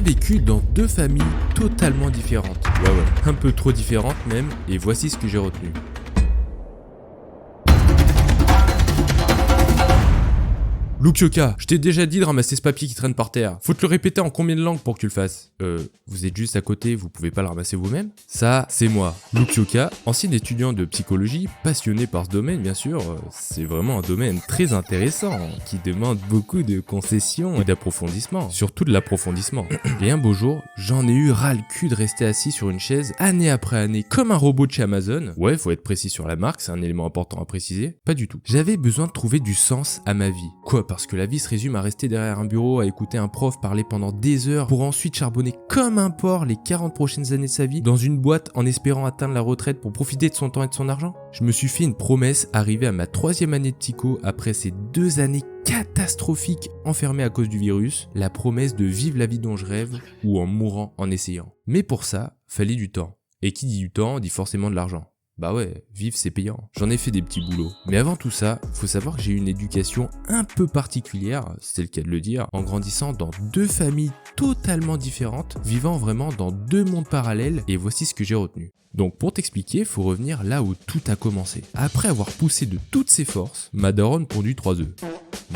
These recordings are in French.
vécu dans deux familles totalement différentes. Ouais, un peu trop différentes même, et voici ce que j'ai retenu. Luxioka, je t'ai déjà dit de ramasser ce papier qui traîne par terre. Faut te le répéter en combien de langues pour que tu le fasses? Vous êtes juste à côté, vous pouvez pas le ramasser vous-même? Ça, c'est moi, Luxioka, ancien étudiant de psychologie, passionné par ce domaine bien sûr. C'est vraiment un domaine très intéressant, qui demande beaucoup de concessions et d'approfondissement. Surtout de l'approfondissement. Et un beau jour, j'en ai eu ras le cul de rester assis sur une chaise, année après année, comme un robot de chez Amazon. Ouais, faut être précis sur la marque, c'est un élément important à préciser. Pas du tout. J'avais besoin de trouver du sens à ma vie. Quoi, parce que la vie se résume à rester derrière un bureau, à écouter un prof parler pendant des heures pour ensuite charbonner comme un porc les 40 prochaines années de sa vie dans une boîte en espérant atteindre la retraite pour profiter de son temps et de son argent? Je me suis fait une promesse arrivée à ma 3e année de psycho après ces 2 années catastrophiques enfermées à cause du virus, la promesse de vivre la vie dont je rêve ou en mourant en essayant. Mais pour ça, fallait du temps. Et qui dit du temps dit forcément de l'argent. Bah ouais, vivre c'est payant. J'en ai fait des petits boulots. Mais avant tout ça, faut savoir que j'ai eu une éducation un peu particulière, c'est le cas de le dire, en grandissant dans deux familles totalement différentes, vivant vraiment dans deux mondes parallèles, et voici ce que j'ai retenu. Donc pour t'expliquer, faut revenir là où tout a commencé. Après avoir poussé de toutes ses forces, ma daronne pondit 3 œufs.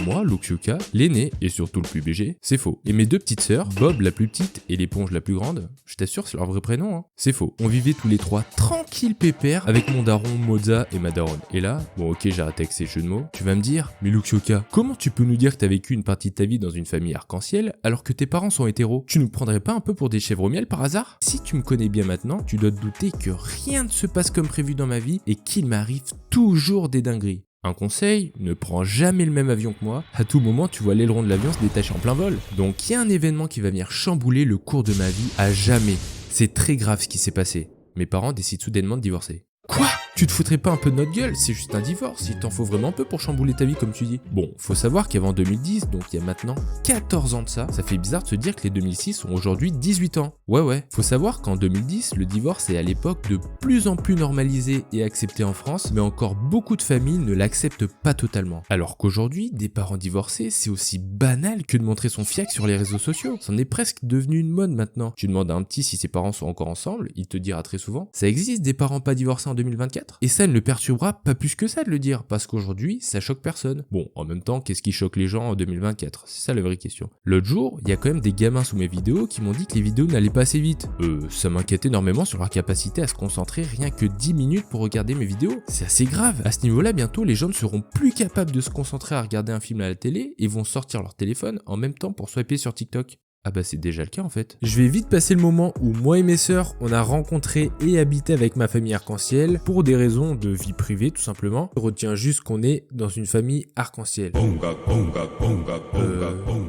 Moi, Luxioka, l'aîné et surtout le plus BG, c'est faux. Et mes deux petites sœurs, Bob la plus petite et l'éponge la plus grande, je t'assure c'est leur vrai prénom, c'est faux. On vivait tous les trois tranquilles pépères avec mon daron Moza et ma daronne. Et là, bon ok j'arrête avec ces jeux de mots, tu vas me dire, mais Luxioka, comment tu peux nous dire que t'as vécu une partie de ta vie dans une famille arc-en-ciel alors que tes parents sont hétéros? Tu nous prendrais pas un peu pour des chèvres au miel par hasard? Si tu me connais bien maintenant, tu dois te douter que rien ne se passe comme prévu dans ma vie et qu'il m'arrive toujours des dingueries. Un conseil, ne prends jamais le même avion que moi, à tout moment tu vois l'aileron de l'avion se détacher en plein vol. Donc il y a un événement qui va venir chambouler le cours de ma vie à jamais. C'est très grave ce qui s'est passé. Mes parents décident soudainement de divorcer. Quoi? Tu te foutrais pas un peu de notre gueule? C'est juste un divorce, il t'en faut vraiment peu pour chambouler ta vie comme tu dis. Bon, faut savoir qu'avant 2010, donc il y a maintenant 14 ans de ça fait bizarre de se dire que les 2006 ont aujourd'hui 18 ans. Ouais, faut savoir qu'en 2010, le divorce est à l'époque de plus en plus normalisé et accepté en France, mais encore beaucoup de familles ne l'acceptent pas totalement. Alors qu'aujourd'hui, des parents divorcés, c'est aussi banal que de montrer son fiac sur les réseaux sociaux. C'en est presque devenu une mode maintenant. Tu demandes à un petit si ses parents sont encore ensemble, il te dira très souvent, ça existe des parents pas divorcés en 2024? Et ça ne le perturbera pas plus que ça de le dire, parce qu'aujourd'hui, ça choque personne. Bon, en même temps, qu'est-ce qui choque les gens en 2024? C'est ça la vraie question. L'autre jour, il y a quand même des gamins sous mes vidéos qui m'ont dit que les vidéos n'allaient pas assez vite. Ça m'inquiète énormément sur leur capacité à se concentrer rien que 10 minutes pour regarder mes vidéos. C'est assez grave. À ce niveau-là, bientôt, les gens ne seront plus capables de se concentrer à regarder un film à la télé et vont sortir leur téléphone en même temps pour swiper sur TikTok. Ah bah c'est déjà le cas en fait. Je vais vite passer le moment où moi et mes sœurs, on a rencontré et habité avec ma famille arc-en-ciel pour des raisons de vie privée tout simplement. Je retiens juste qu'on est dans une famille arc-en-ciel.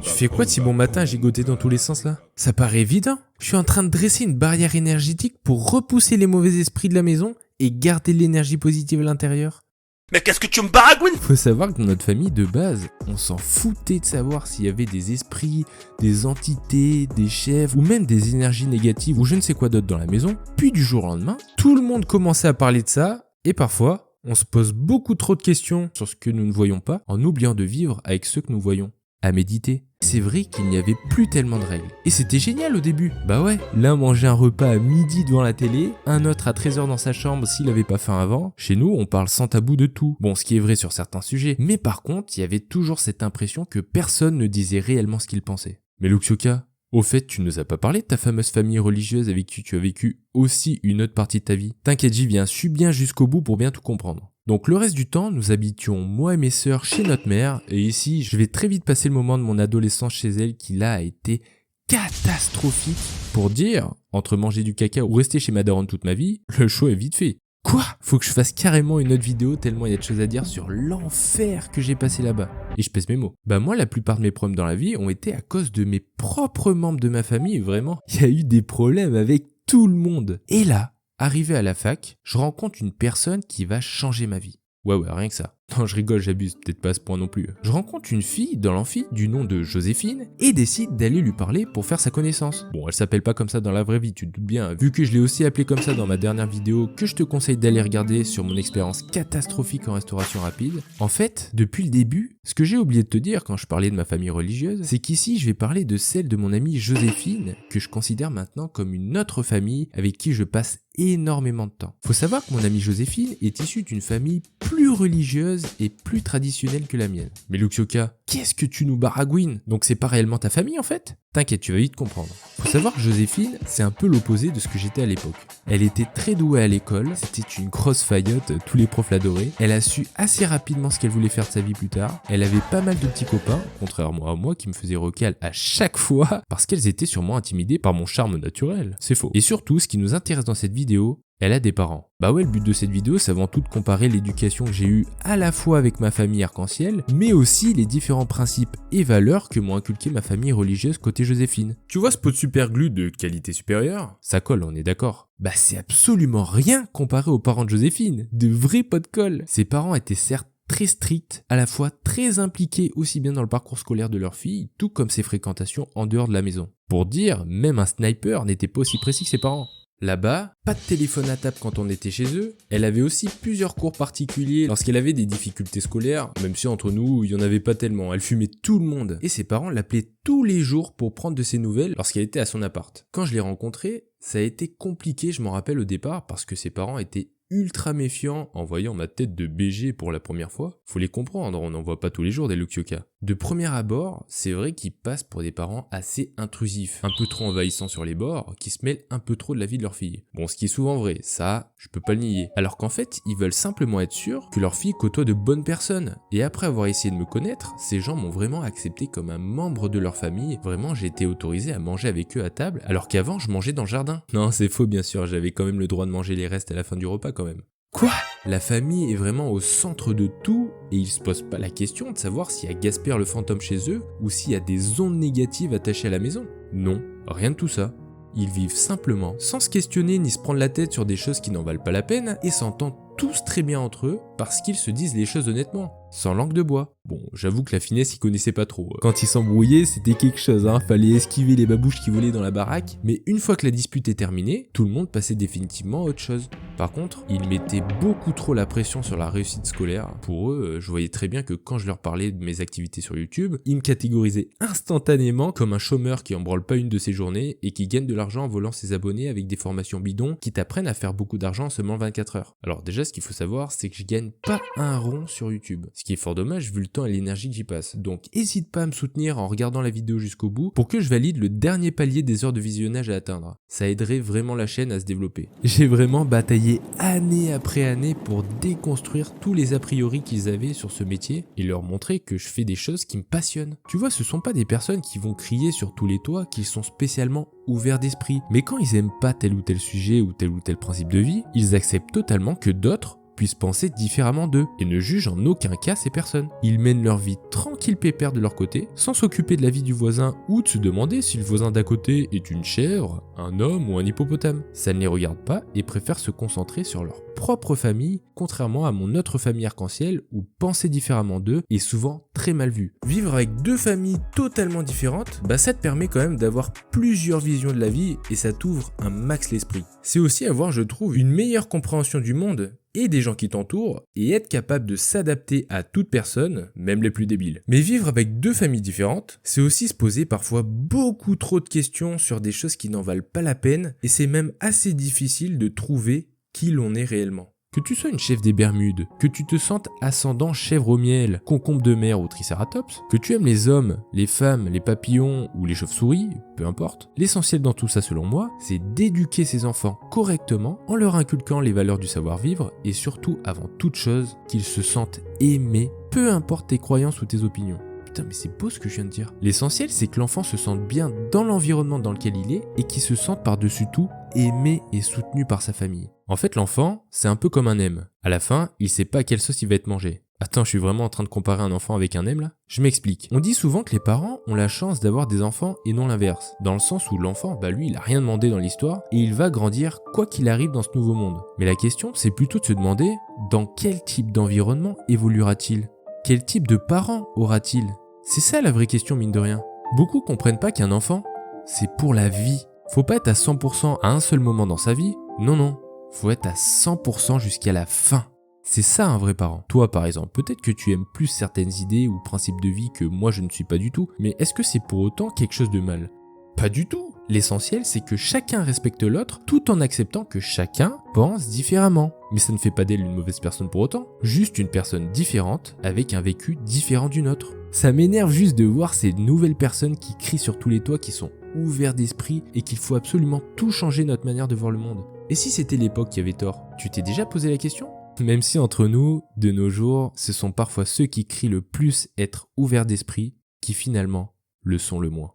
Tu fais quoi de si bon matin à gigoter dans tous les sens là? Ça paraît évident. Je suis en train de dresser une barrière énergétique pour repousser les mauvais esprits de la maison et garder l'énergie positive à l'intérieur. Mais qu'est-ce que tu me baragouines? Faut savoir que dans notre famille de base, on s'en foutait de savoir s'il y avait des esprits, des entités, des chefs ou même des énergies négatives ou je ne sais quoi d'autre dans la maison. Puis du jour au lendemain, tout le monde commençait à parler de ça et parfois, on se pose beaucoup trop de questions sur ce que nous ne voyons pas en oubliant de vivre avec ceux que nous voyons. À méditer. C'est vrai qu'il n'y avait plus tellement de règles. Et c'était génial au début. Bah ouais, l'un mangeait un repas à midi devant la télé, un autre à 13h dans sa chambre s'il avait pas faim avant. Chez nous, on parle sans tabou de tout. Bon, ce qui est vrai sur certains sujets. Mais par contre, il y avait toujours cette impression que personne ne disait réellement ce qu'il pensait. Mais Luxioka, au fait, tu nous as pas parlé de ta fameuse famille religieuse avec qui tu as vécu aussi une autre partie de ta vie. T'inquiète, j'y viens, suis bien jusqu'au bout pour bien tout comprendre. Donc le reste du temps, nous habitions, moi et mes sœurs, chez notre mère, et ici, je vais très vite passer le moment de mon adolescence chez elle qui là a été catastrophique. Pour dire, entre manger du caca ou rester chez ma daronne toute ma vie, le choix est vite fait. Quoi? Faut que je fasse carrément une autre vidéo tellement il y a de choses à dire sur l'enfer que j'ai passé là-bas. Et je pèse mes mots. Bah moi, la plupart de mes problèmes dans la vie ont été à cause de mes propres membres de ma famille, vraiment. Il y a eu des problèmes avec tout le monde. Et là, arrivé à la fac, je rencontre une personne qui va changer ma vie. Ouais, rien que ça. Non, je rigole, j'abuse, peut-être pas à ce point non plus. Je rencontre une fille dans l'amphi du nom de Joséphine et décide d'aller lui parler pour faire sa connaissance. Bon, elle s'appelle pas comme ça dans la vraie vie, tu te doutes bien, vu que je l'ai aussi appelée comme ça dans ma dernière vidéo que je te conseille d'aller regarder sur mon expérience catastrophique en restauration rapide. En fait, depuis le début, ce que j'ai oublié de te dire quand je parlais de ma famille religieuse, c'est qu'ici je vais parler de celle de mon amie Joséphine, que je considère maintenant comme une autre famille avec qui je passe énormément de temps. Faut savoir que mon amie Joséphine est issue d'une famille plus religieuse et plus traditionnelle que la mienne. Mais Luxioka, qu'est-ce que tu nous baragouines? Donc c'est pas réellement ta famille en fait? T'inquiète, tu vas vite comprendre. Faut savoir que Joséphine, c'est un peu l'opposé de ce que j'étais à l'époque. Elle était très douée à l'école, c'était une grosse faillotte, tous les profs l'adoraient. Elle a su assez rapidement ce qu'elle voulait faire de sa vie plus tard. Elle avait pas mal de petits copains, contrairement à moi qui me faisais recal à chaque fois parce qu'elles étaient sûrement intimidées par mon charme naturel. C'est faux. Et surtout, ce qui nous intéresse dans cette vidéo, elle a des parents. Bah ouais, le but de cette vidéo, c'est avant tout de comparer l'éducation que j'ai eue à la fois avec ma famille arc-en-ciel, mais aussi les différents principes et valeurs que m'ont inculqué ma famille religieuse côté Joséphine. Tu vois ce pot de super glue de qualité supérieure? Ça colle, on est d'accord. Bah c'est absolument rien comparé aux parents de Joséphine, de vrais pots de colle. Ses parents étaient certes très stricts, à la fois très impliqués aussi bien dans le parcours scolaire de leur fille, tout comme ses fréquentations en dehors de la maison. Pour dire, même un sniper n'était pas aussi précis que ses parents. Là-bas, pas de téléphone à table quand on était chez eux. Elle avait aussi plusieurs cours particuliers lorsqu'elle avait des difficultés scolaires, même si entre nous, il y en avait pas tellement. Elle fumait tout le monde. Et ses parents l'appelaient tous les jours pour prendre de ses nouvelles lorsqu'elle était à son appart. Quand je l'ai rencontrée, ça a été compliqué, je m'en rappelle au départ, parce que ses parents étaient ultra méfiant en voyant ma tête de BG pour la première fois. Faut les comprendre, on n'en voit pas tous les jours des Luxioka. De premier abord, c'est vrai qu'ils passent pour des parents assez intrusifs, un peu trop envahissants sur les bords, qui se mêlent un peu trop de la vie de leur fille. Bon, ce qui est souvent vrai, ça, je peux pas le nier. Alors qu'en fait, ils veulent simplement être sûrs que leur fille côtoie de bonnes personnes. Et après avoir essayé de me connaître, ces gens m'ont vraiment accepté comme un membre de leur famille. Vraiment, j'ai été autorisé à manger avec eux à table, alors qu'avant, je mangeais dans le jardin. Non, c'est faux bien sûr, j'avais quand même le droit de manger les restes à la fin du repas quand même. Quoi? La famille est vraiment au centre de tout et ils se posent pas la question de savoir s'il y a Gasper le fantôme chez eux ou s'il y a des ondes négatives attachées à la maison. Non, rien de tout ça. Ils vivent simplement, sans se questionner ni se prendre la tête sur des choses qui n'en valent pas la peine et s'entendent tous très bien entre eux parce qu'ils se disent les choses honnêtement, sans langue de bois. Bon, j'avoue que la finesse ils connaissaient pas trop. Quand ils s'embrouillaient, c'était quelque chose, fallait esquiver les babouches qui volaient dans la baraque, mais une fois que la dispute est terminée, tout le monde passait définitivement à autre chose. Par contre, ils mettaient beaucoup trop la pression sur la réussite scolaire. Pour eux, je voyais très bien que quand je leur parlais de mes activités sur YouTube, ils me catégorisaient instantanément comme un chômeur qui en branle pas une de ses journées et qui gagne de l'argent en volant ses abonnés avec des formations bidons qui t'apprennent à faire beaucoup d'argent en seulement 24 heures. Alors déjà, ce qu'il faut savoir, c'est que je gagne pas un rond sur YouTube. Ce qui est fort dommage vu le temps et l'énergie que j'y passe. Donc hésite pas à me soutenir en regardant la vidéo jusqu'au bout pour que je valide le dernier palier des heures de visionnage à atteindre. Ça aiderait vraiment la chaîne à se développer. J'ai vraiment bataillé année après année pour déconstruire tous les a priori qu'ils avaient sur ce métier et leur montrer que je fais des choses qui me passionnent. Tu vois, ce sont pas des personnes qui vont crier sur tous les toits qu'ils sont spécialement ouverts d'esprit. Mais quand ils aiment pas tel ou tel sujet ou tel principe de vie, ils acceptent totalement que d'autres puissent penser différemment d'eux et ne jugent en aucun cas ces personnes. Ils mènent leur vie tranquille pépère de leur côté, sans s'occuper de la vie du voisin ou de se demander si le voisin d'à côté est une chèvre, un homme ou un hippopotame. Ça ne les regarde pas et préfèrent se concentrer sur leur propre famille, contrairement à mon autre famille arc-en-ciel où penser différemment d'eux est souvent très mal vu. Vivre avec deux familles totalement différentes, ça te permet quand même d'avoir plusieurs visions de la vie et ça t'ouvre un max l'esprit. C'est aussi avoir, je trouve, une meilleure compréhension du monde et des gens qui t'entourent, et être capable de s'adapter à toute personne, même les plus débiles. Mais vivre avec deux familles différentes, c'est aussi se poser parfois beaucoup trop de questions sur des choses qui n'en valent pas la peine, et c'est même assez difficile de trouver qui l'on est réellement. Que tu sois une chef des Bermudes, que tu te sentes ascendant chèvre au miel, concombre de mer ou tricératops, que tu aimes les hommes, les femmes, les papillons ou les chauves-souris, peu importe, l'essentiel dans tout ça selon moi, c'est d'éduquer ses enfants correctement en leur inculquant les valeurs du savoir-vivre et surtout avant toute chose qu'ils se sentent aimés, peu importe tes croyances ou tes opinions. Putain, mais c'est beau ce que je viens de dire. L'essentiel, c'est que l'enfant se sente bien dans l'environnement dans lequel il est et qu'il se sente par-dessus tout aimé et soutenu par sa famille. En fait, l'enfant, c'est un peu comme un M. À la fin, il sait pas à quelle sauce il va être mangé. Attends, je suis vraiment en train de comparer un enfant avec un M là? Je m'explique. On dit souvent que les parents ont la chance d'avoir des enfants et non l'inverse. Dans le sens où l'enfant, lui, il a rien demandé dans l'histoire et il va grandir quoi qu'il arrive dans ce nouveau monde. Mais la question, c'est plutôt de se demander dans quel type d'environnement évoluera-t-il? Quel type de parents aura-t-il? C'est ça la vraie question mine de rien. Beaucoup comprennent pas qu'un enfant, c'est pour la vie. Faut pas être à 100% à un seul moment dans sa vie. Non. Faut être à 100% jusqu'à la fin. C'est ça un vrai parent. Toi par exemple, peut-être que tu aimes plus certaines idées ou principes de vie que moi je ne suis pas du tout, mais est-ce que c'est pour autant quelque chose de mal? Pas du tout. L'essentiel c'est que chacun respecte l'autre tout en acceptant que chacun pense différemment. Mais ça ne fait pas d'elle une mauvaise personne pour autant, juste une personne différente avec un vécu différent du nôtre. Ça m'énerve juste de voir ces nouvelles personnes qui crient sur tous les toits qui sont ouverts d'esprit et qu'il faut absolument tout changer notre manière de voir le monde. Et si c'était l'époque qui avait tort? Tu t'es déjà posé la question? Même si entre nous, de nos jours, ce sont parfois ceux qui crient le plus être ouverts d'esprit qui finalement le sont le moins.